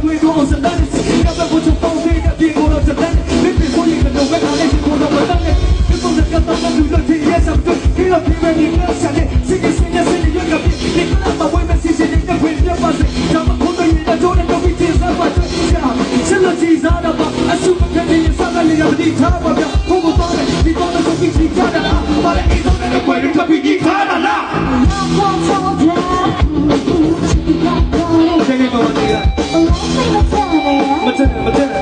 တွေတော့စတဲ့ကပ်ဖို့ချုံပေါင်းတဲ့ပြေကိုတော့စတဲ့မိမိကိုရင်ကတော့ဝက်ထားတဲ့ကိုတော့မတတ်နဲ့ဒီပုံစံကပ်တော့လူလို့ချင်းရဲ့စပ်တူဒီလိုပြင်းနေနေဆက်နေစိတ်စိတ်နဲ့စိတ်နဲ့ရွက်ကပြဒီကလာမဝဲမစီစီနဲ့ခွင့်ပြပါစေဒါမှကိုတော့ရင်တော့တော့ပြီးချင်းစပါချင်ချက်လို့ကြီးစားတော့အဆုမကနေစကားလေးရမတိထားပါဗျဘုံဘပါနဲ့ဒီတော့တော့ပြီးချင်းကြတာပါလေအိမ်တော့လည်းခွင့်ပြပြီးကြီးထားတာလား谁给我这个？我真的，我真的。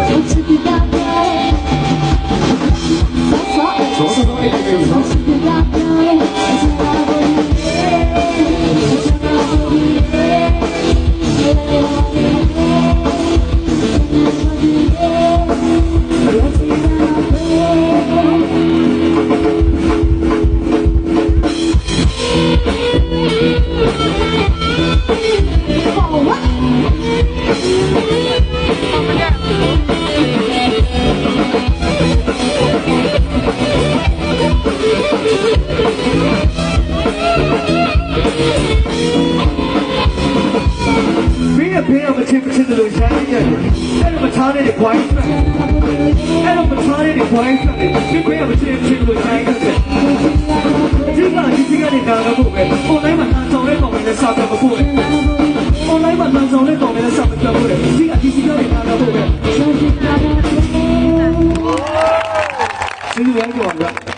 说说一句说。别让我听不清的留下一点，爱让我唱的快一点，爱让我唱的快一点，别让我听不清的留下一点。这个你哪个部位？我来嘛，南朝的东面的啥个部位？我来嘛，南朝的东面的啥个部位？这个哪个部位？其实我就完了。